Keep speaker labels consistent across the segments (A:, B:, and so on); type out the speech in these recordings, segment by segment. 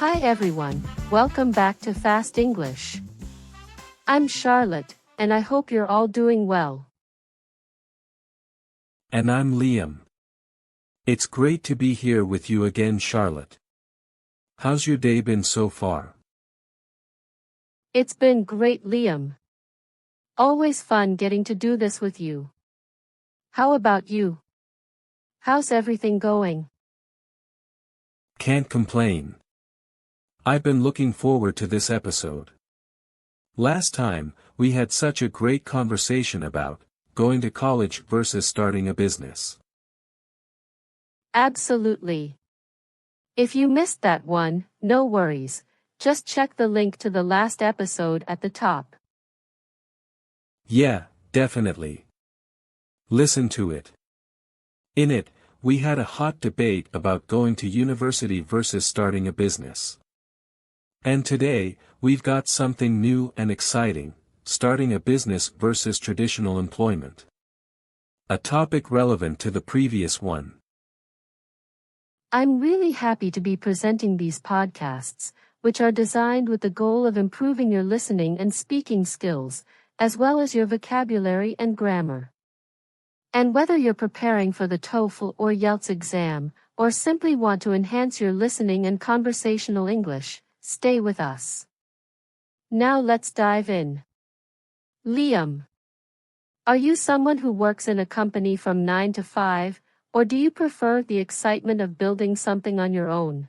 A: Hi everyone, welcome back to Fast English. I'm Charlotte, and I hope you're all doing well.
B: And I'm Liam. It's great to be here with you again, Charlotte. How's your day been so far?
A: It's been great, Liam. Always fun getting to do this with you. How about you? How's everything going?
B: Can't complain. I've been looking forward to this episode. Last time, we had such a great conversation about going to college versus starting a business.
A: Absolutely. If you missed that one, no worries. Just check the link to the last episode at the top.
B: Yeah, definitely. Listen to it. In it, we had a hot debate about going to university versus starting a business. And today, we've got something new and exciting, starting a business versus traditional employment. A topic relevant to the previous one.
A: I'm really happy to be presenting these podcasts, which are designed with the goal of improving your listening and speaking skills, as well as your vocabulary and grammar. And whether you're preparing for the TOEFL or IELTS exam, or simply want to enhance your listening and conversational English, stay with us. Now let's dive in. Liam, are you someone who works in a company from 9 to 5, or do you prefer the excitement of building something on your own?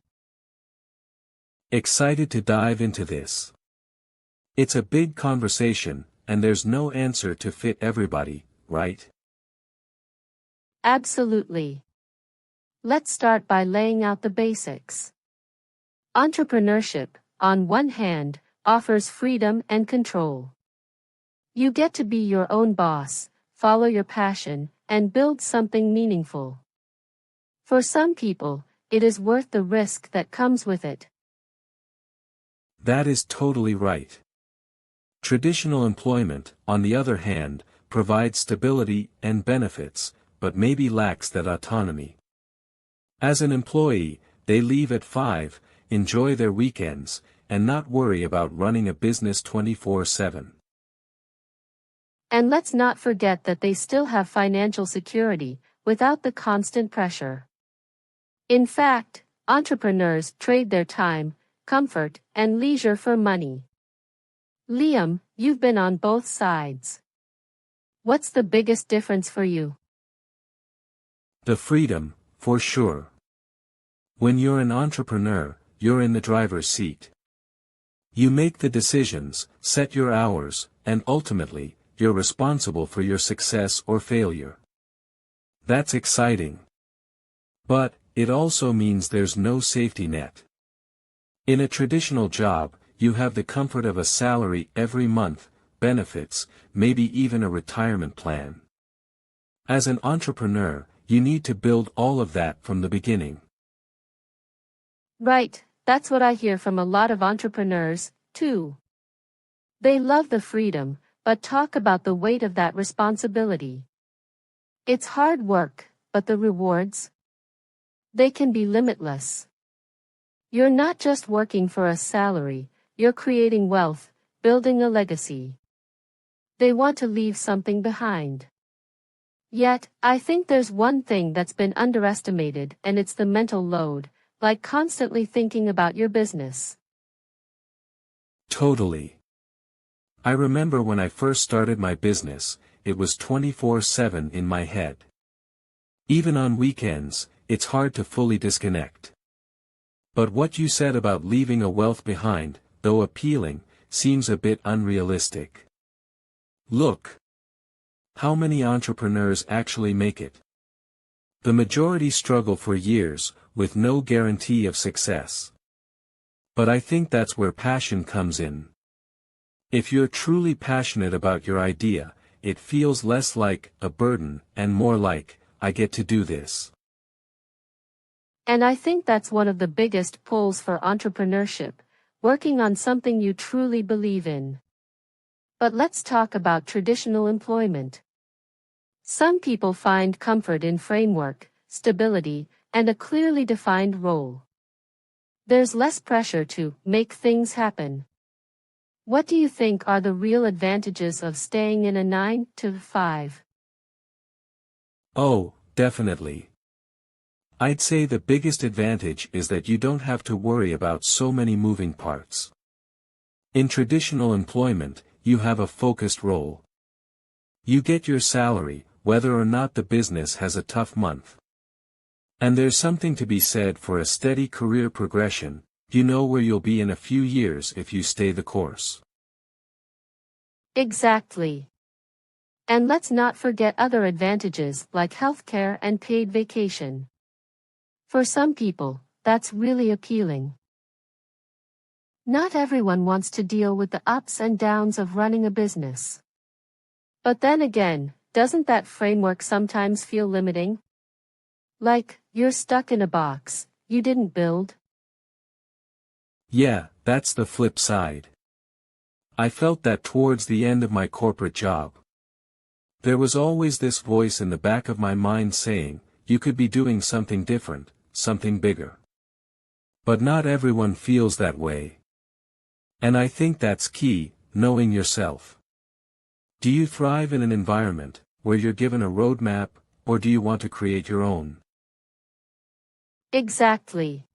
B: Excited to dive into this. It's a big conversation, and there's no answer to fit everybody, right?
A: Absolutely. Let's start by laying out the basics. Entrepreneurship, on one hand, offers freedom and control. You get to be your own boss, follow your passion, and build something meaningful. For some people, it is worth the risk that comes with it.
B: That is totally right. Traditional employment, on the other hand, provides stability and benefits, but maybe lacks that autonomy. As an employee, they leave at 5, enjoy their weekends, and not worry about running a business 24/7.
A: And let's not forget that they still have financial security, without the constant pressure. In fact, entrepreneurs trade their time, comfort, and leisure for money. Liam, you've been on both sides. What's the biggest difference for you?
B: The freedom, for sure. When you're an entrepreneur, you're in the driver's seat. You make the decisions, set your hours, and ultimately, you're responsible for your success or failure. That's exciting. But, it also means there's no safety net. In a traditional job, you have the comfort of a salary every month, benefits, maybe even a retirement plan. As an entrepreneur, you need to build all of that from the beginning.
A: Right, that's what I hear from a lot of entrepreneurs, too. They love the freedom, but talk about the weight of that responsibility. It's hard work, but the rewards? They can be limitless. You're not just working for a salary, you're creating wealth, building a legacy. They want to leave something behind. Yet, I think there's one thing that's been underestimated, and it's the mental load, like constantly thinking about your business.
B: Totally. I remember when I first started my business, it was 24/7 in my head. Even on weekends, it's hard to fully disconnect. But what you said about leaving a wealth behind, though appealing, seems a bit unrealistic. Look. How many entrepreneurs actually make it? The majority struggle for years, with no guarantee of success. But I think that's where passion comes in. If you're truly passionate about your idea, it feels less like a burden and more like, I get to do this.
A: And I think that's one of the biggest pulls for entrepreneurship, working on something you truly believe in. But let's talk about traditional employment. Some people find comfort in framework, stability, and a clearly defined role. There's less pressure to make things happen. What do you think are the real advantages of staying in a 9 to 5?
B: Oh, definitely. I'd say the biggest advantage is that you don't have to worry about so many moving parts. In traditional employment, you have a focused role. You get your salary, whether or not the business has a tough month. And there's something to be said for a steady career progression. You know where you'll be in a few years if you stay the course.
A: Exactly. And let's not forget other advantages like healthcare and paid vacation. For some people, that's really appealing. Not everyone wants to deal with the ups and downs of running a business. But then again, doesn't that framework sometimes feel limiting? Like, you're stuck in a box you didn't build?
B: Yeah, that's the flip side. I felt that towards the end of my corporate job. There was always this voice in the back of my mind saying, you could be doing something different, something bigger. But not everyone feels that way. And I think that's key, knowing yourself. Do you thrive in an environment where you're given a roadmap, or do you want to create your own?
A: Exactly.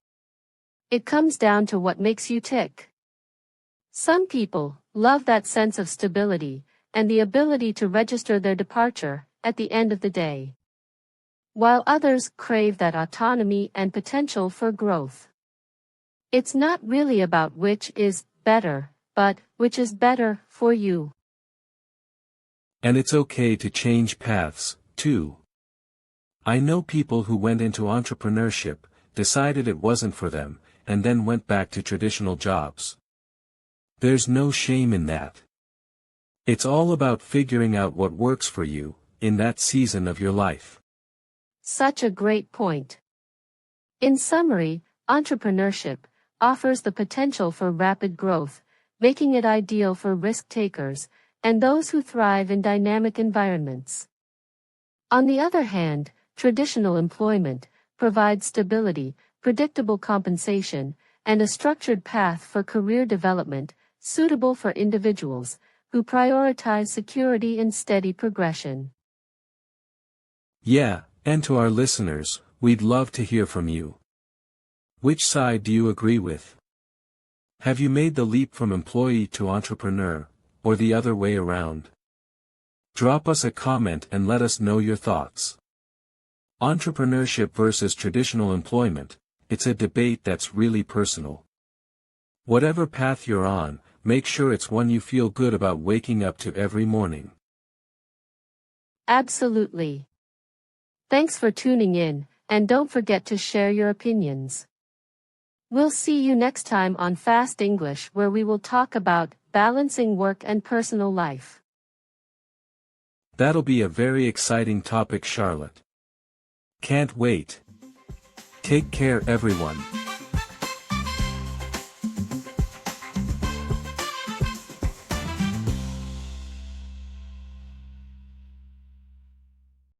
A: It comes down to what makes you tick. Some people love that sense of stability and the ability to register their departure at the end of the day, while others crave that autonomy and potential for growth. It's not really about which is better, but which is better for you.
B: And it's okay to change paths, too. I know people who went into entrepreneurship, decided it wasn't for them, and then went back to traditional jobs. There's no shame in that. It's all about figuring out what works for you, in that season of your life.
A: Such a great point. In summary, entrepreneurship offers the potential for rapid growth, making it ideal for risk takers and those who thrive in dynamic environments. On the other hand, traditional employment provides stability, predictable compensation, and a structured path for career development, suitable for individuals who prioritize security and steady progression.
B: Yeah, and to our listeners, we'd love to hear from you. Which side do you agree with? Have you made the leap from employee to entrepreneur, or the other way around? Drop us a comment and let us know your thoughts. Entrepreneurship versus traditional employment, it's a debate that's really personal. Whatever path you're on, make sure it's one you feel good about waking up to every morning.
A: Absolutely. Thanks for tuning in, and don't forget to share your opinions. We'll see you next time on Fast English, where we will talk about balancing work and personal life.
B: That'll be a very exciting topic, Charlotte. Can't wait. Take care, everyone.